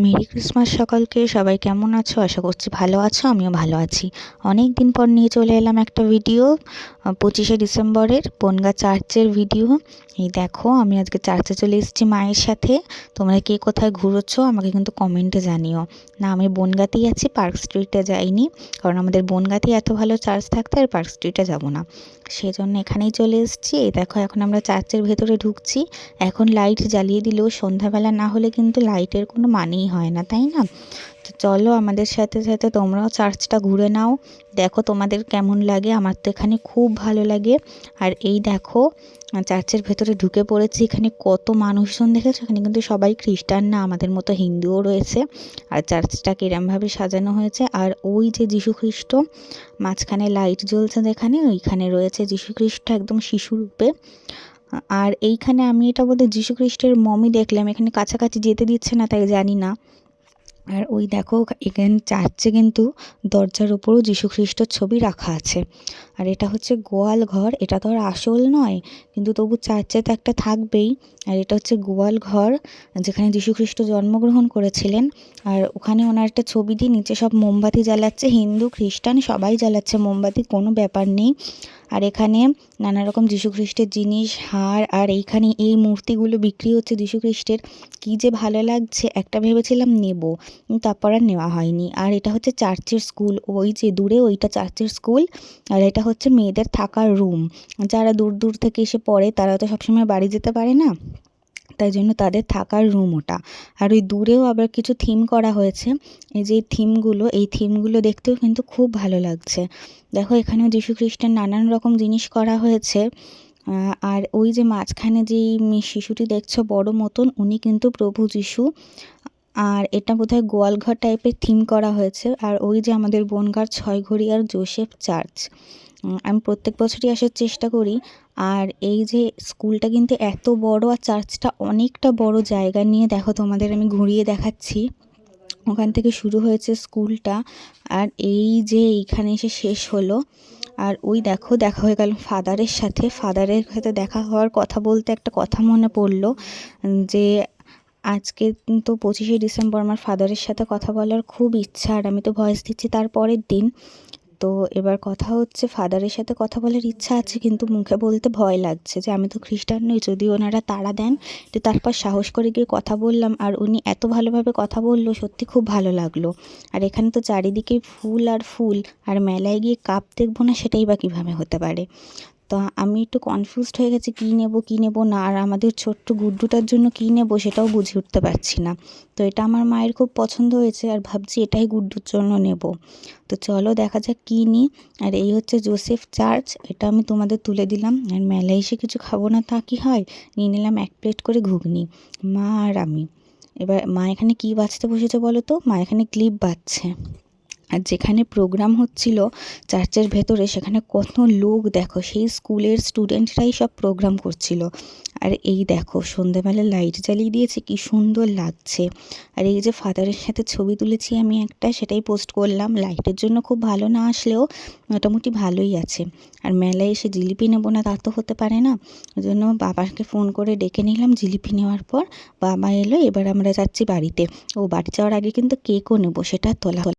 Merry Christmas সকলকে। সবাই কেমন আছো? আশা করছি ভালো আছো, আমিও ভালো আছি। অনেক দিন পর নিয়ে চলে এলাম একটা ভিডিও, 25শে ডিসেম্বরের বনগাঁ চার্চের ভিডিও। এই দেখো, আমি আজকে চার্চে চলে এসেছি মায়ের সাথে। তোমরা কে কোথায় ঘুরোছো আমাকে কিন্তু কমেন্টে জানিও। না, আমি বনগাঁতেই আছি, পার্ক স্ট্রিটে যাইনি, কারণ আমাদের বনগাঁতেই এত ভালো চার্চ থাকতে আর পার্ক স্ট্রিটে যাবো না, সেই জন্য এখানেই চলে এসেছি। এই দেখো, এখন আমরা চার্চের ভেতরে ঢুকছি। এখন লাইট জ্বালিয়ে দিলেও সন্ধ্যাবেলা না হলে কিন্তু লাইটের কোনো মানেই হয় না, তাই না? তো চলো, আমাদের সাথে সাথে তোমরাও চার্চটা ঘুরে নাও, দেখো তোমাদের কেমন লাগে। আমার তো এখানে খুব ভালো লাগে। আর এই দেখো, চার্চের ভেতরে ঢুকে পড়েছি। এখানে কত মানুষজন দেখেছো? এখানে কিন্তু সবাই খ্রিস্টান না, আমাদের মতো হিন্দুও রয়েছে। আর চার্চটা কিরমভাবে সাজানো হয়েছে, আর ওই যে যীশু খ্রিস্ট মাঝখানে লাইট জ্বলছে যেখানে, ওইখানে রয়েছে যীশু খ্রিস্ট একদম শিশুরূপে। আর এইখানে আমি এটা বোধহয় যীশু খ্রিস্টের মমি দেখলাম, এখানে কাছাকাছি যেতে দিচ্ছে না তাই জানি না। আর ওই দেখো, এখানে চার্চে কিন্তু দরজার উপরেও যীশু খ্রিস্টের ছবি রাখা আছে। আর এটা হচ্ছে গোয়াল ঘর, এটা তো আর আসল নয়, কিন্তু তবু চার্চে তো একটা থাকবেই। আর এটা হচ্ছে গোয়াল ঘর, যেখানে যীশু খ্রিস্ট জন্মগ্রহণ করেছিলেন। আর ওখানে ওনার একটা ছবি দিয়ে নিচে সব মোমবাতি জ্বালাচ্ছে, হিন্দু খ্রিস্টান সবাই জ্বালাচ্ছে মোমবাতি, কোনো ব্যাপার নেই। আর এখানে নানা রকম যীশু খ্রিস্টের জিনিস, হার, আর এইখানে এই মূর্তিগুলো বিক্রি হচ্ছে যীশু খ্রিস্টের। কী যে ভালো লাগছে, একটা ভেবেছিলাম নেব, তারপর আর নেওয়া হয়নি। আর এটা হচ্ছে চার্চের স্কুল, ওই যে দূরে ওইটা চার্চের স্কুল। আর এটা হচ্ছে মেয়েদের থাকার রুম। যারা দূর দূর থেকে এসে পড়ে তারা তো সবসময় বাড়ি যেতে পারে না, তাই জন্য তাদের থাকার রুম ওটা। আর ওই দূরেও আবার কিছু থিম করা হয়েছে। এই যে এই থিমগুলো দেখতেও কিন্তু খুব ভালো লাগছে। দেখো, এখানেও যীশু খ্রিস্টের নানান রকম জিনিস করা হয়েছে। আর ওই যে মাঝখানে যেই শিশুটি দেখছো বড় মতন, উনি কিন্তু প্রভু যীশু। আর এটা বোধহয় গোয়ালঘর টাইপের থিম করা হয়েছে। আর ওই যে আমাদের বনগাঁর ছয়ঘরিয়ার জোসেফ চার্চ, আমি প্রত্যেক বছরই আসার চেষ্টা করি। আর এই যে স্কুলটা কিন্তু এত বড়, আর চার্চটা অনেকটা বড় জায়গা নিয়ে। দেখো, তোমাদের আমি ঘুরিয়ে দেখাচ্ছি। ওখান থেকে শুরু হয়েছে স্কুলটা, আর এই যে এইখানে এসে শেষ হলো। আর ওই দেখো, দেখা হয়ে গেল ফাদারের সাথে দেখা হওয়ার কথা বলতে একটা কথা মনে পড়লো, যে আজকে তো 25শে ডিসেম্বর, আমার ফাদারের সাথে কথা বলার খুব ইচ্ছা। আর আমি তো ভয়েস দিচ্ছি তার পরের দিন। তো এবার কথা হচ্ছে, ফাদারের সাথে কথা বলার ইচ্ছা আছে, কিন্তু মুখে বলতে ভয় লাগছে যে আমি তো খ্রিস্টান নই, যদি ওনারা তাড়া দেন। তো তারপর সাহস করে গিয়ে কথা বললাম, আর উনি এত ভালোভাবে কথা বললো, সত্যি খুব ভালো লাগলো। আর এখানে তো চারিদিকে ফুল আর ফুল, আর মেলায় গিয়ে কাপ দেখবো না, সেটাই বা কীভাবে হতে পারে। তো আমি একটু কনফিউজড হয়ে গেছি, কী নেব না, আর আমাদের ছোট্ট গুড্ডুটার জন্য কী নেব সেটাও বুঝে উঠতে পারছি না। তো এটা আমার মায়ের খুব পছন্দ হয়েছে, আর ভাবছি এটাই গুড্ডুর জন্য নেব। তো চলো দেখা যাক কী নিই। আর এই হচ্ছে জোসেফ চার্চ, এটা আমি তোমাদের তুলে দিলাম। আর মেলায় এসে কিছু খাবো না তা কি হয়, নিয়ে নিলাম 1 প্লেট করে ঘুগনি, মা আর আমি। এবার মা এখানে কী বাজতে বসেছে বলো তো? মা এখানে ক্লিপ বাজছে। আর যেখানে প্রোগ্রাম হচ্ছিল চার্চের ভেতরে, সেখানে কত লোক দেখো, সেই স্কুলের স্টুডেন্টরাই সব প্রোগ্রাম করছিল। আর এই দেখো, সন্ধেবেলা লাইট জ্বালিয়ে দিয়েছে, কি সুন্দর লাগছে। আর এই যে ফাদারের সাথে ছবি তুলেছি আমি একটা, সেটাই পোস্ট করলাম। লাইটের জন্য খুব ভালো না আসলেও মোটামুটি ভালোই আছে। আর মেলায় এসে জিলিপি নেবো না তা তো হতে পারে না, ওই জন্য বাবাকে ফোন করে ডেকে নিলাম। জিলিপি নেওয়ার পর বাবা এলো, এবার আমরা যাচ্ছি বাড়িতে। বাড়ি যাওয়ার আগে কিন্তু কেকও নেবো, সেটা তোলা হলো।